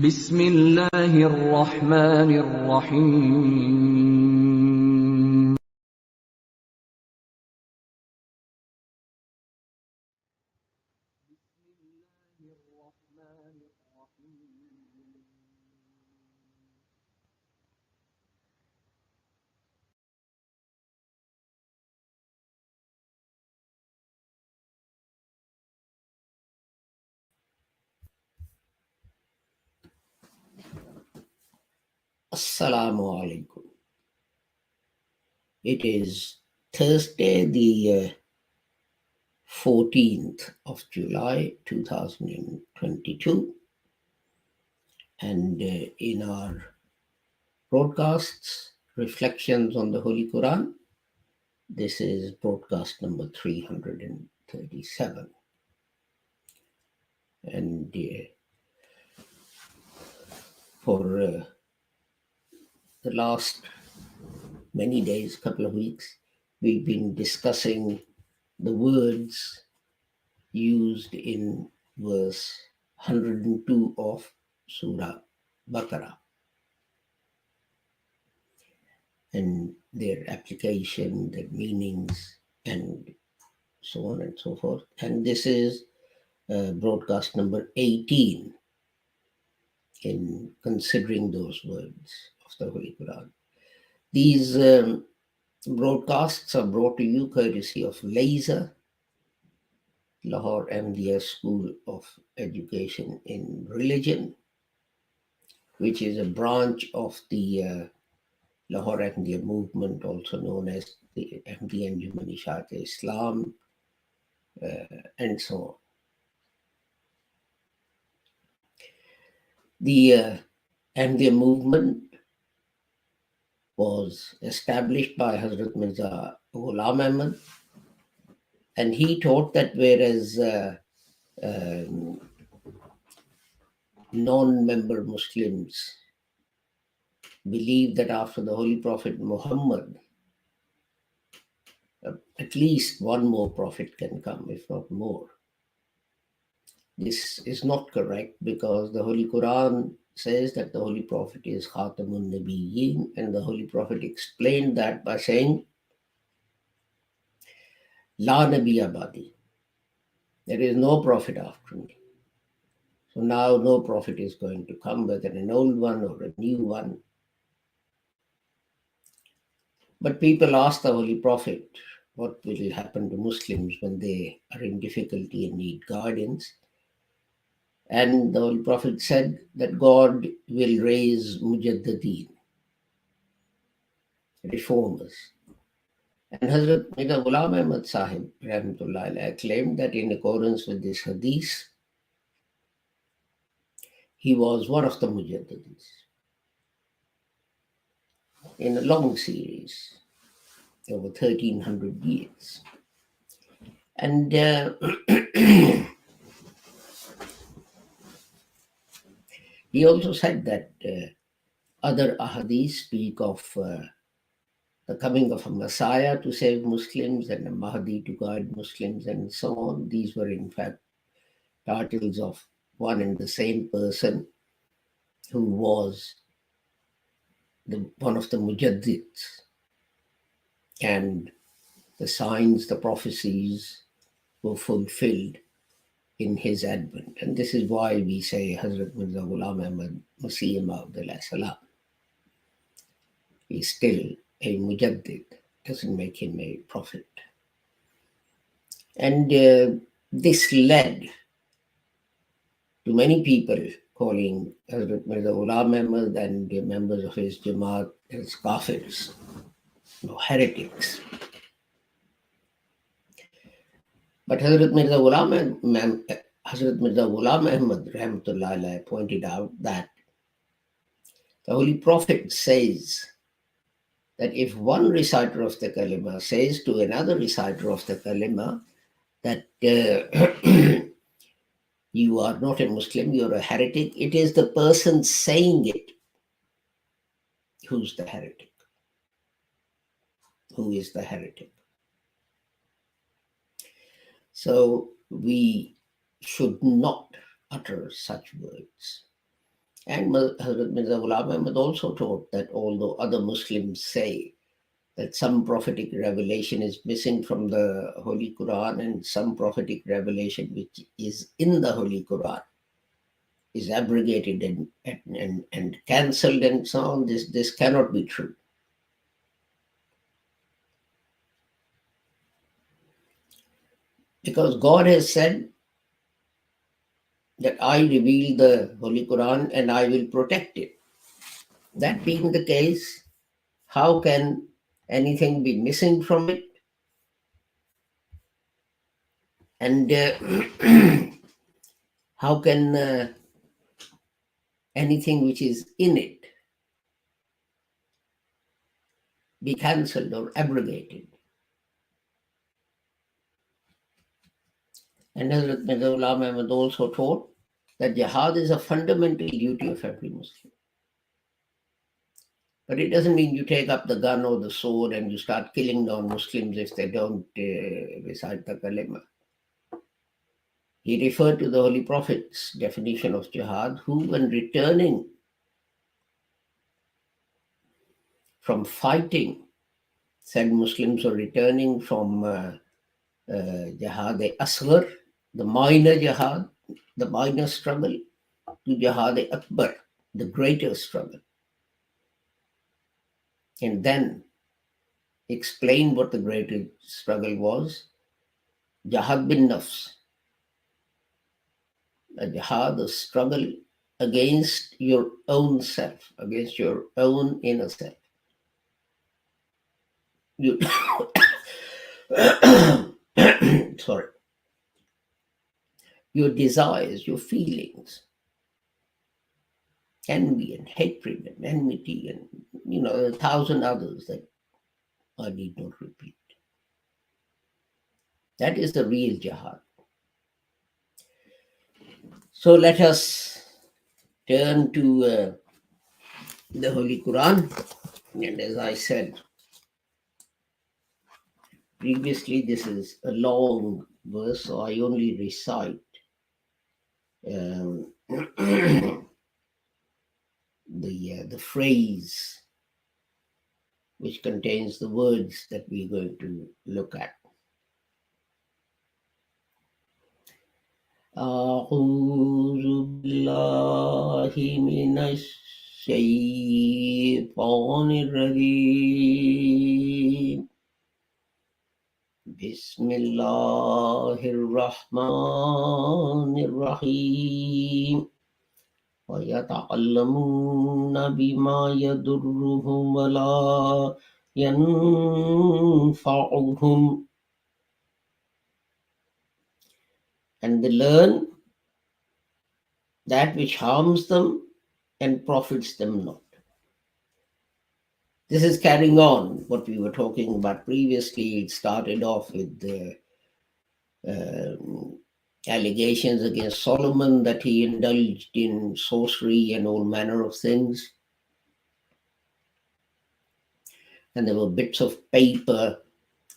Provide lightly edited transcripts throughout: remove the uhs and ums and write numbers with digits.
بسم الله الرحمن الرحيم Assalamu alaikum. It is Thursday, the 14th of July 2022, and in our broadcasts, Reflections on the Holy Quran, this is broadcast number 337. And for the last many days, couple of weeks, we've been discussing the words used in verse 102 of Surah Baqarah and their application, their meanings, and so on and so forth. And this is broadcast number 18 in considering those words of the Holy Quran. These broadcasts are brought to you courtesy of Laser, Lahore Ahmadiyya School of Education in Religion, which is a branch of the Lahore Ahmadiyya movement, also known as the Ahmadiyya Anjuman Islam, and so on. The Ahmadiyya movement was established by Hazrat Mirza Ghulam Ahmad, and he taught that whereas non-member Muslims believe that after the Holy Prophet Muhammad, at least one more prophet can come, if not more. This is not correct because the Holy Quran says that the Holy Prophet is Khatamun Nabiyyin, and the Holy Prophet explained that by saying, La Nabiya Badi, there is no prophet after me. So now no prophet is going to come, whether an old one or a new one. But people ask the Holy Prophet, what will happen to Muslims when they are in difficulty and need guidance? And the Holy Prophet said that God will raise Mujaddideen, reformers. And Hazrat Mirza Ghulam Ahmad Sahib Rahmatullah claimed that in accordance with this hadith, he was one of the Mujaddidis in a long series over 1300 years. And he also said that other ahadith speak of the coming of a Messiah to save Muslims and a Mahdi to guide Muslims and so on. These were in fact titles of one and the same person who was one of the Mujaddids. And the signs, the prophecies were fulfilled in his advent. And this is why we say Hazrat Mirza Ghulam Ahmad Masih Maud salam. He's still a Mujaddid, doesn't make him a prophet. And this led to many people calling Hazrat Mirza Ghulam Ahmad and the members of his Jamaat as kafirs, heretics. But Hazrat Mirza Ghulam Ahmad Rahmatullah pointed out that the Holy Prophet says that if one reciter of the kalima says to another reciter of the kalima that you are not a Muslim, you're a heretic, it is the person saying it who's the heretic. Who is the heretic? So we should not utter such words. And Hazrat Mirza Ghulam Ahmad also taught that although other Muslims say that some prophetic revelation is missing from the Holy Quran and some prophetic revelation which is in the Holy Quran is abrogated and cancelled and so on, this cannot be true. Because God has said that I reveal the Holy Quran and I will protect it. That being the case, how can anything be missing from it? And how can anything which is in it be cancelled or abrogated? And Hazrat Mirza Ghulam Ahmad also taught that jihad is a fundamental duty of every Muslim. But it doesn't mean you take up the gun or the sword and you start killing non-Muslims if they don't recite the kalima. He referred to the Holy Prophet's definition of jihad, who, when returning from fighting, said Muslims are returning from Jihad-e-Asghar, the minor jihad, the minor struggle, to Jihad-e-Akbar, the greater struggle. And then explain what the greater struggle was. Jihad bin nafs, a jihad, a struggle against your own self, against your own inner self. You sorry, your desires, your feelings, envy and hatred and enmity and 1,000 others that I need not repeat. That is the real jihad. So let us turn to the Holy Quran. And as I said previously, this is a long verse, so I only recite the phrase which contains the words that we're going to look at. أعوذ بالله من الشيطان الرجيم بسم الله الرحمن الرحيم ويتعلمون بما يضرهم ولا ينفعهم, and they learn that which harms them and profits them not. This is carrying on what we were talking about previously. It started off with the allegations against Solomon that he indulged in sorcery and all manner of things. And there were bits of paper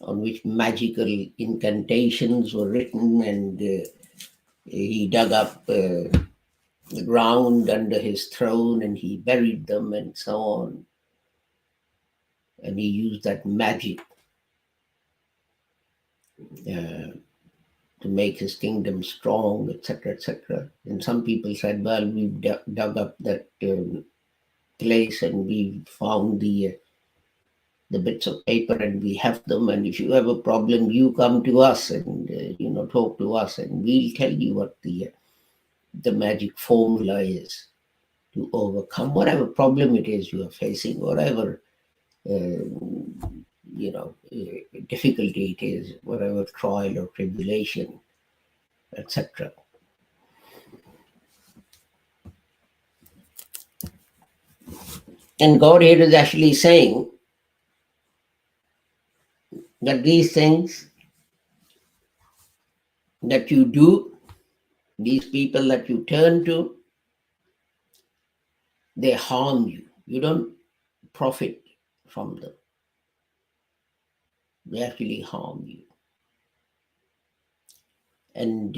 on which magical incantations were written, and he dug up the ground under his throne and he buried them and so on. And he used that magic to make his kingdom strong, etc., etc. And some people said, well, we've dug up that place and we found the bits of paper and we have them, and if you have a problem, you come to us and talk to us and we'll tell you what the magic formula is to overcome whatever problem it is you are facing, whatever difficulty it is, whatever trial or tribulation, etc. And God here is actually saying that these things that you do, these people that you turn to, they harm you. You don't profit from them. They actually harm you. And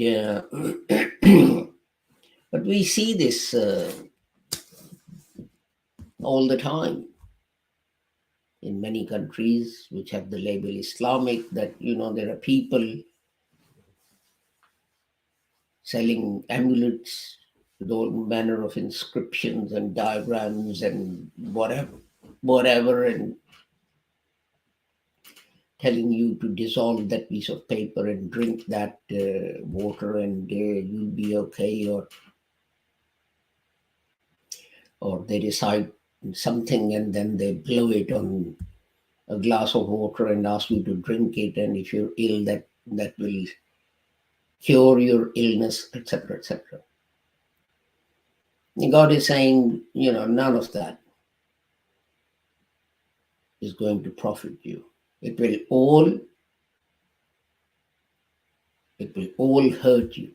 but we see this all the time. In many countries which have the label Islamic, that there are people selling amulets with all manner of inscriptions and diagrams and whatever, and telling you to dissolve that piece of paper and drink that water, and you'll be okay, or they recite something and then they blow it on a glass of water and ask you to drink it, and if you're ill, that will cure your illness, etc., etc. God is saying, none of that is going to profit you. It will all hurt you.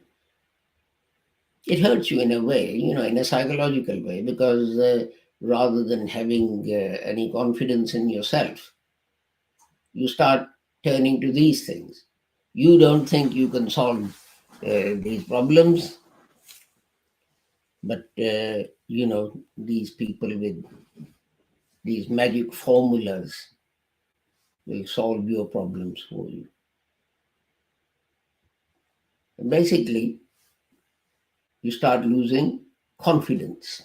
It hurts you in a way, in a psychological way, because rather than having any confidence in yourself, you start turning to these things. You don't think you can solve these problems, but these people with these magic formulas will solve your problems for you. And basically, you start losing confidence.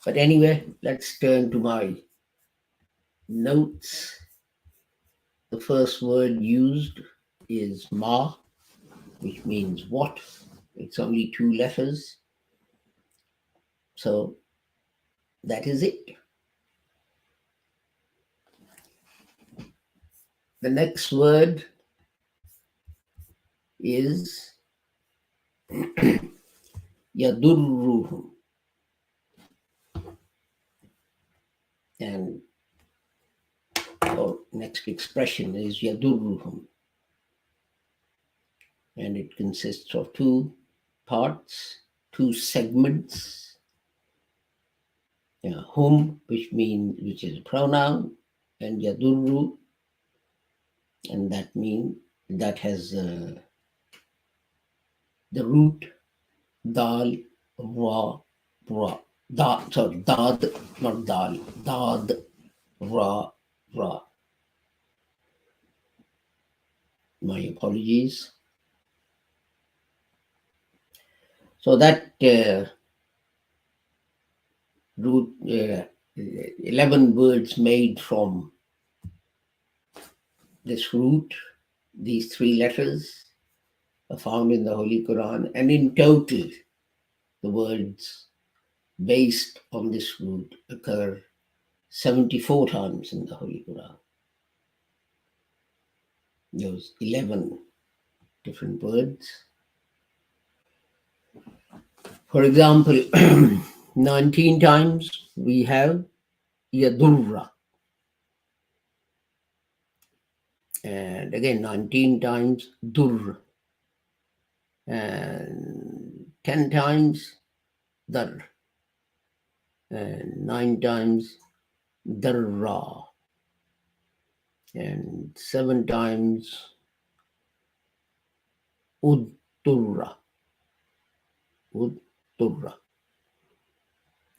But anyway, let's turn to my notes. The first word used is ma, which means what. It's only 2 letters. So that is it. The next word is yadurruhum. And our next expression is yadurruhum. And it consists of 2 parts, 2 segments. Hum, which is a pronoun, and yadurru, and that has the root dal, ra, ra, dad, not dal, dad, ra, ra. My apologies. So that root, 11 words made from this root, these 3 letters, are found in the Holy Quran, and in total, the words based on this root occur 74 times in the Holy Quran. Those 11 different words. For example, 19 times we have yadurra. And again, 19 times dur. And 10 times dar. And 9 times darra. And 7 times uddurra. Uddurra.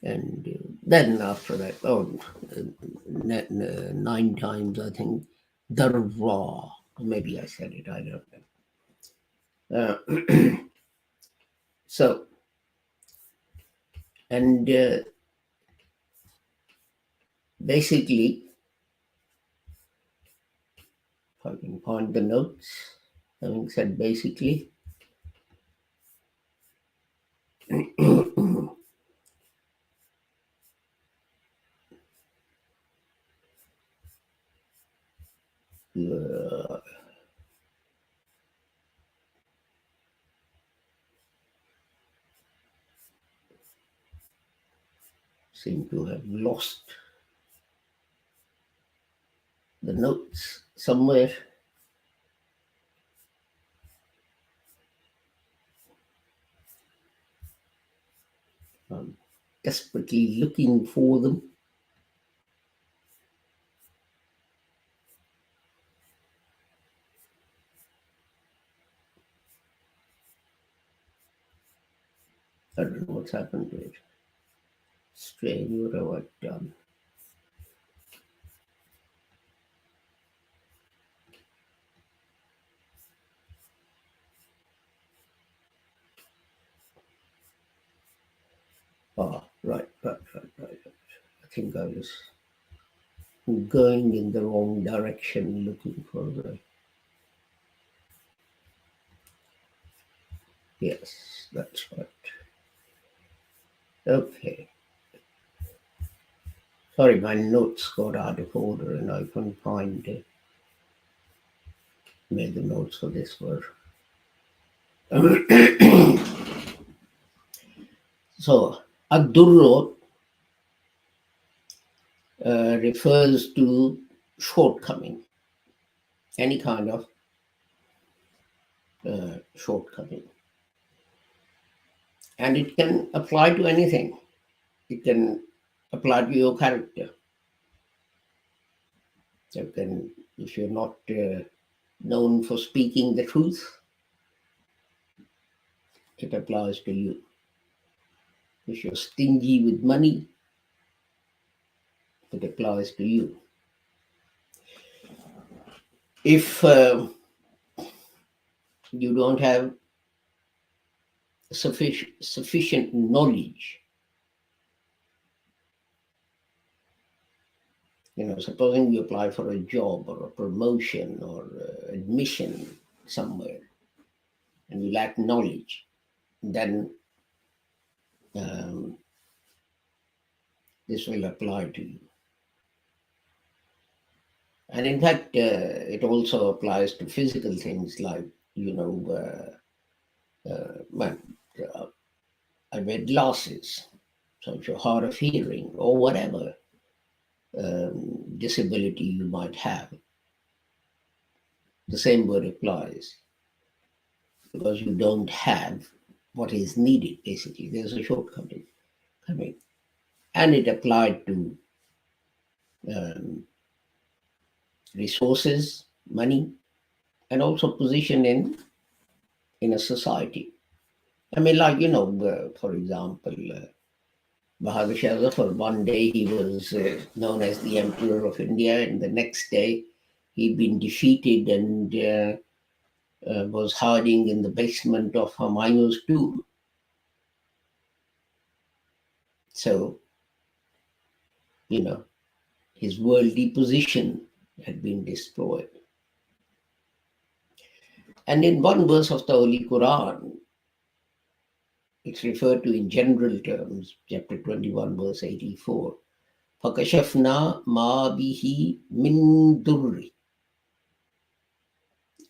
And then after that, 9 times, I think, darra. Maybe I said it, I don't know. So, and basically, if I can find the notes, having said basically, seem to have lost the notes somewhere. I'm desperately looking for them. I don't know what's happened to it. Strange, what have I done? Right. I think I was going in the wrong direction looking for the. Yes, that's right. Okay. Sorry, my notes got out of order and I couldn't find where the notes for this were. So, Adurro refers to shortcoming, any kind of shortcoming. And it can apply to anything. It can apply to your character. You can, if you're not known for speaking the truth, it applies to you. If you're stingy with money, it applies to you. If you don't have sufficient knowledge, supposing you apply for a job or a promotion or admission somewhere and you lack knowledge, then this will apply to you. And in fact, it also applies to physical things like, I wear glasses, so if you're hard of hearing or whatever disability you might have, the same word applies because you don't have what is needed, basically. There's a shortcoming coming. And it applied to resources, money, and also position in a society. I mean, like, for example, Bahadur Shah Zafar, one day he was known as the Emperor of India, and the next day he'd been defeated and was hiding in the basement of Humayun's tomb. So, his worldly position had been destroyed. And in one verse of the Holy Quran, it's referred to in general terms, chapter 21, verse 84. فَكَشَفْنَا مَا بِهِ مِن دُرِّ.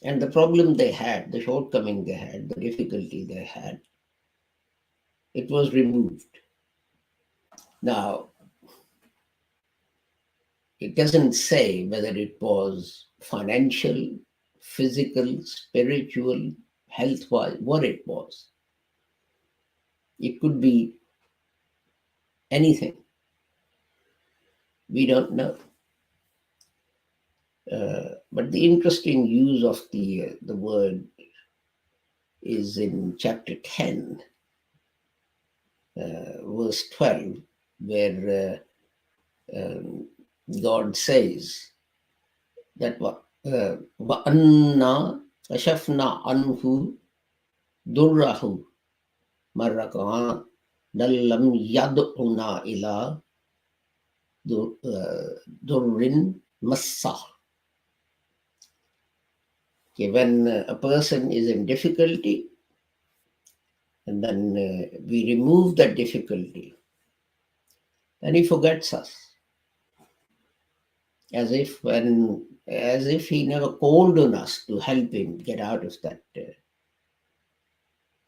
And the problem they had, the shortcoming they had, the difficulty they had, it was removed. Now, it doesn't say whether it was financial, physical, spiritual, health-wise, what it was. It could be anything. We don't know. But the interesting use of the word is in chapter 10, verse 12, where God says that وَأَنَّا كَشَفْنَا عَنْهُ دُرَّهُ مَرَّةً لَمْ يَدْعُنَا إِلَى دُرٍّ مَسَّهُ. Okay, when a person is in difficulty, and then we remove that difficulty, then he forgets us, as if he never called on us to help him get out of that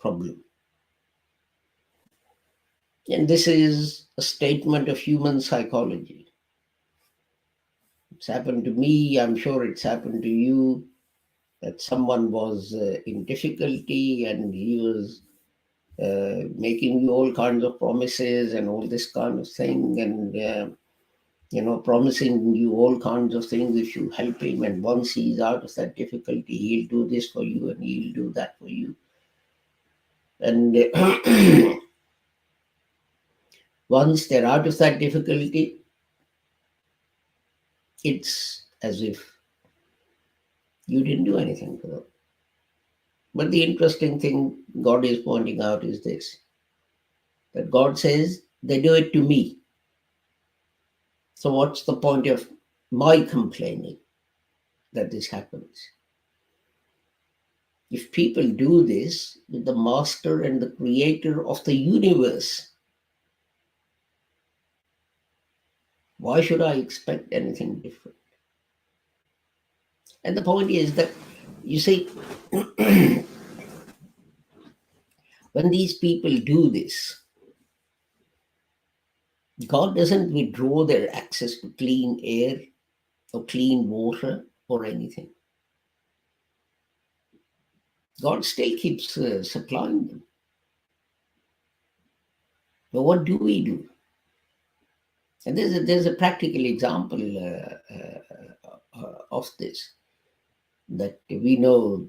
problem. And this is a statement of human psychology. It's happened to me, I'm sure it's happened to you, that someone was in difficulty and he was making you all kinds of promises and all this kind of thing, and promising you all kinds of things if you help him, and once he's out of that difficulty, he'll do this for you and he'll do that for you. And Once they're out of that difficulty, it's as if you didn't do anything for them. But the interesting thing God is pointing out is this, that God says they do it to me. So what's the point of my complaining that this happens? If people do this with the master and the creator of the universe, why should I expect anything different? And the point is that, you see, when these people do this, God doesn't withdraw their access to clean air or clean water or anything. God still keeps supplying them. But what do we do? And there's a practical example of this, that we know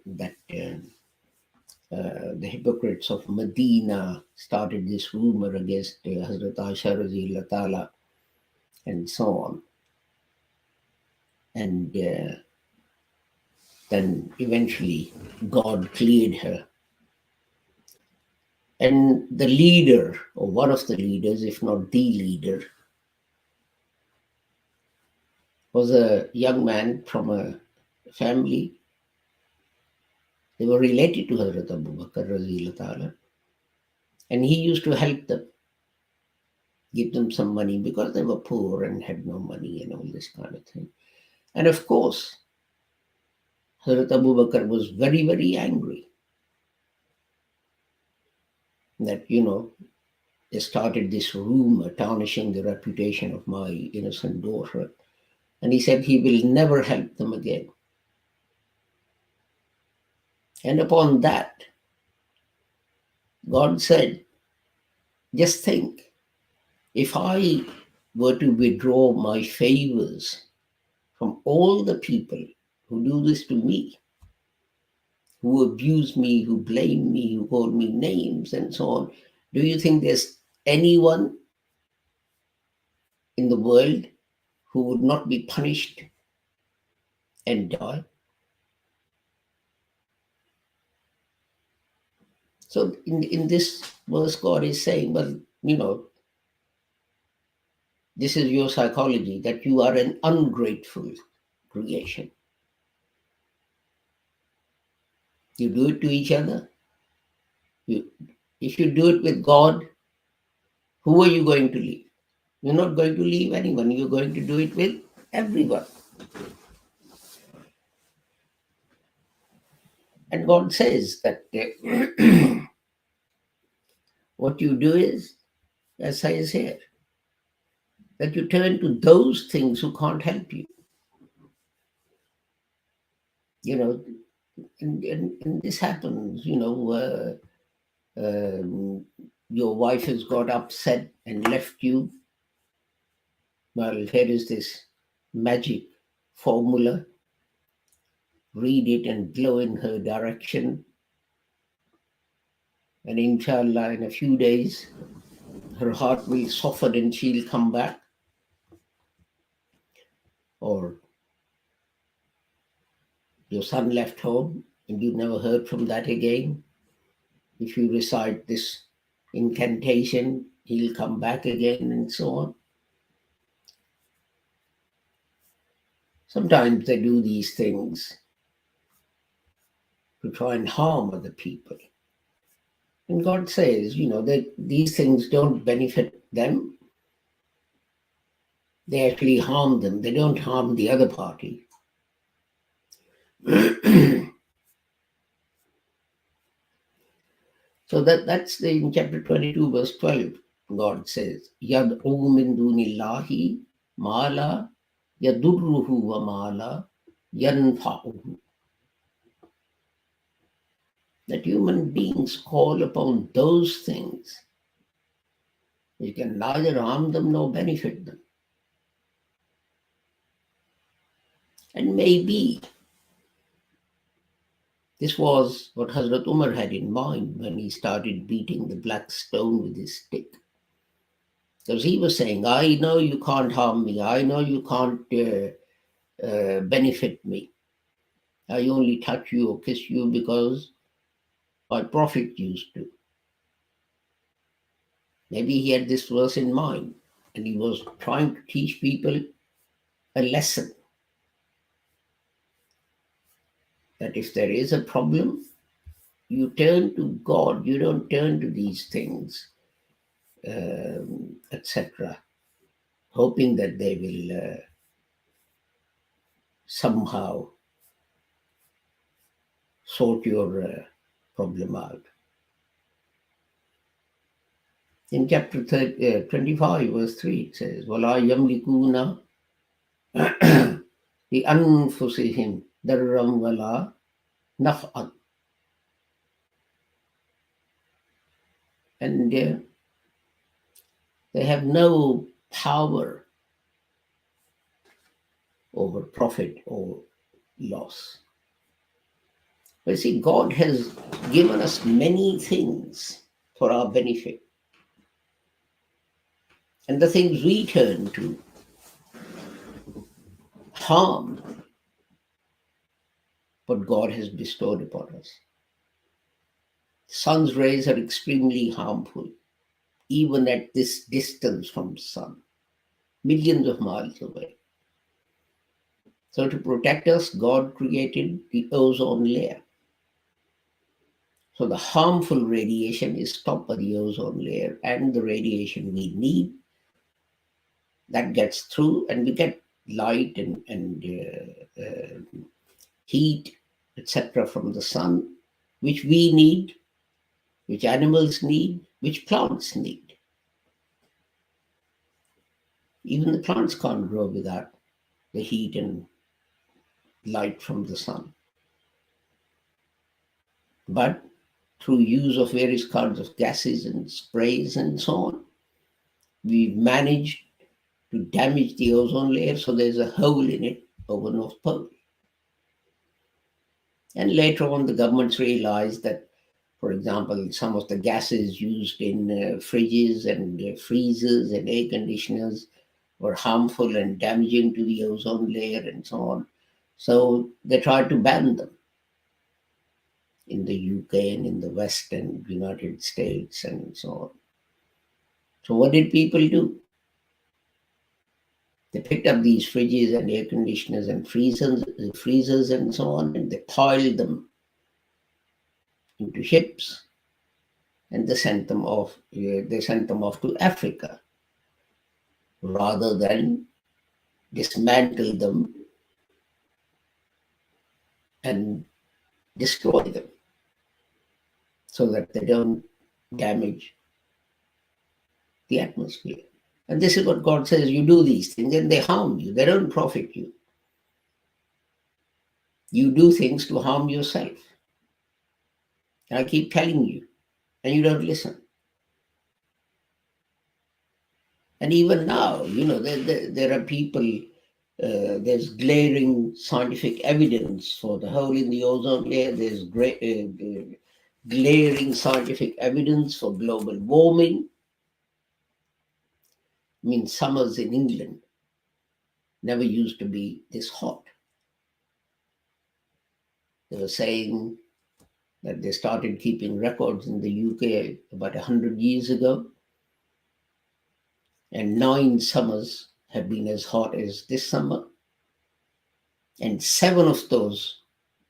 that the hypocrites of Medina started this rumor against Hazrat Aisha Radhiyallahu Ta'ala and so on. And then eventually God cleared her. And the leader, or one of the leaders, if not the leader, was a young man from a family. They were related to Hazrat Abu Bakr Radhiyallahu Ta'ala. And he used to help them, give them some money because they were poor and had no money and all this kind of thing. And of course, Hazrat Abu Bakr was very, very angry that, they started this rumor tarnishing the reputation of my innocent daughter. And he said he will never help them again. And upon that, God said, just think, if I were to withdraw my favors from all the people who do this to me, who abuse me, who blame me, who call me names and so on, do you think there's anyone in the world who would not be punished and die? So in this verse, God is saying, well, this is your psychology, that you are an ungrateful creation. You do it to each other. If you do it with God, who are you going to leave? You're not going to leave anyone. You're going to do it with everyone. And God says that what you do is, as says here, that you turn to those things who can't help you. And this happens, your wife has got upset and left you. Well, here is this magic formula. Read it and blow in her direction. And inshallah, in a few days, her heart will soften and she'll come back. Or your son left home and you never heard from that again. If you recite this incantation, he'll come back again, and so on. Sometimes they do these things to try and harm other people. And God says, that these things don't benefit them. They actually harm them. They don't harm the other party. So that's in chapter 22, verse 12. God says, Yad'u min dunillahi ma la yadurruhu wa ma la yanfa'uhu. That human beings call upon those things which can neither harm them nor benefit them. And maybe this was what Hazrat Umar had in mind when he started beating the black stone with his stick. Because he was saying, I know you can't harm me. I know you can't benefit me. I only touch you or kiss you because my prophet used to. Maybe he had this verse in mind and he was trying to teach people a lesson that if there is a problem, you turn to God, you don't turn to these things, etc., hoping that they will somehow sort your problem out. In chapter 25, verse 3, it says, وَلَا يَمْلِكُونَ لِأَنفُسِهِمْ ضَرًّا وَلَا نَفْعًا. And they have no power over profit or loss. But see, God has given us many things for our benefit. And the things we turn to harm what God has bestowed upon us. Sun's rays are extremely harmful, even at this distance from sun, millions of miles away. So to protect us, God created the ozone layer. So the harmful radiation is stopped by the ozone layer, and the radiation we need that gets through, and we get light and heat, etc., from the sun, which we need, which animals need, which plants need. Even the plants can't grow without the heat and light from the sun. But through use of various kinds of gases and sprays and so on, we've managed to damage the ozone layer, so there's a hole in it over North Pole. And later on, the governments realized that, for example, some of the gases used in fridges and freezers and air conditioners were harmful and damaging to the ozone layer and so on. So they tried to ban them in the UK and in the West and United States and so on. So what did people do? They picked up these fridges and air conditioners and freezers and so on, and they piled them into ships, and they sent them off. They sent them off to Africa, rather than dismantle them and destroy them, so that they don't damage the atmosphere. And this is what God says: you do these things, and they harm you. They don't profit you. You do things to harm yourself. And I keep telling you, and you don't listen. And even now, there are people, there's glaring scientific evidence for the hole in the ozone layer. There's glaring scientific evidence for global warming. I mean, summers in England never used to be this hot. They were saying that they started keeping records in the UK about 100 years ago, and 9 summers have been as hot as this summer, and 7 of those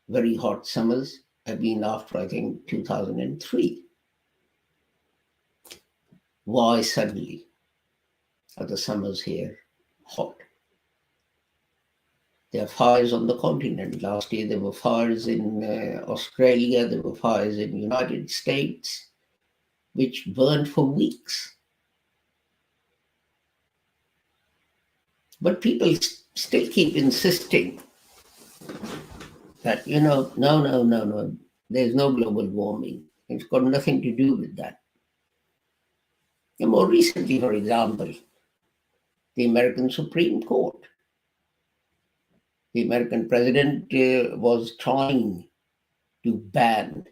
very hot summers have been after, I think, 2003. Why suddenly are the summers here hot? There are fires on the continent. Last year there were fires in Australia, there were fires in the United States, which burned for weeks. But people still keep insisting that, no, there's no global warming. It's got nothing to do with that. And more recently, for example, the American Supreme Court, the American president was trying to ban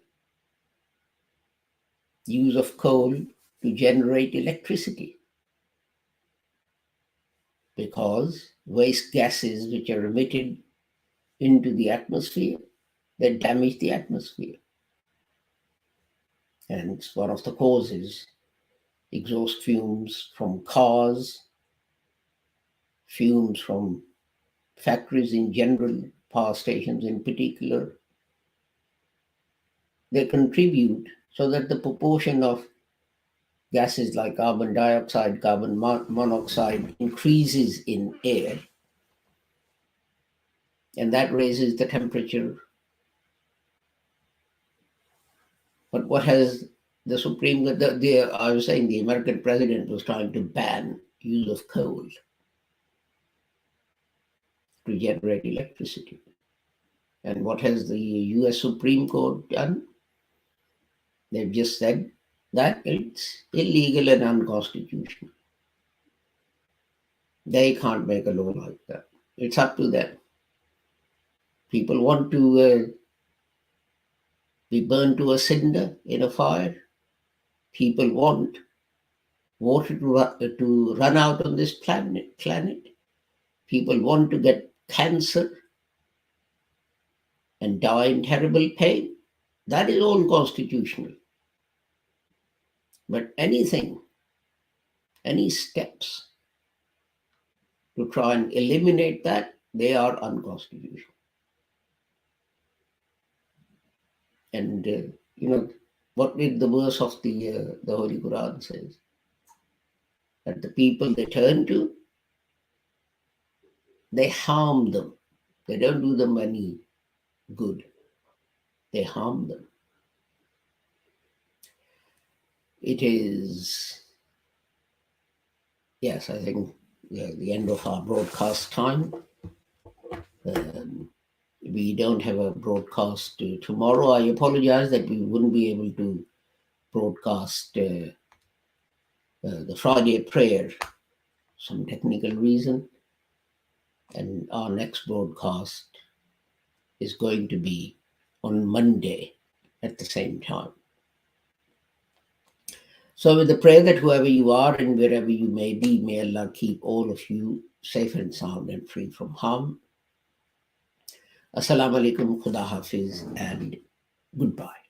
use of coal to generate electricity. because waste gases which are emitted into the atmosphere, they damage the atmosphere. And it's one of the causes. Exhaust fumes from cars, fumes from factories in general, power stations in particular, they contribute so that the proportion of gases like carbon dioxide, carbon monoxide increases in air, and that raises the temperature. But what has the Supreme Court, I was saying the American president was trying to ban use of coal to generate electricity. And what has the US Supreme Court done? They've just said that it's illegal and unconstitutional. They can't make a law like that. It's up to them. People want to be burned to a cinder in a fire. People want water to run out on this planet. People want to get cancer and die in terrible pain. That is all constitutional. But anything, any steps to try and eliminate that, they are unconstitutional. And what did the verse of the Holy Quran says? That the people they turn to, they harm them. They don't do them any good. They harm them. It is, yes, I think the end of our broadcast time. We don't have a broadcast tomorrow. I apologize that we wouldn't be able to broadcast the Friday prayer, some technical reason. And our next broadcast is going to be on Monday at the same time. So with the prayer that whoever you are and wherever you may be, may Allah keep all of you safe and sound and free from harm. Assalamu alaikum, Khuda Hafiz, and goodbye.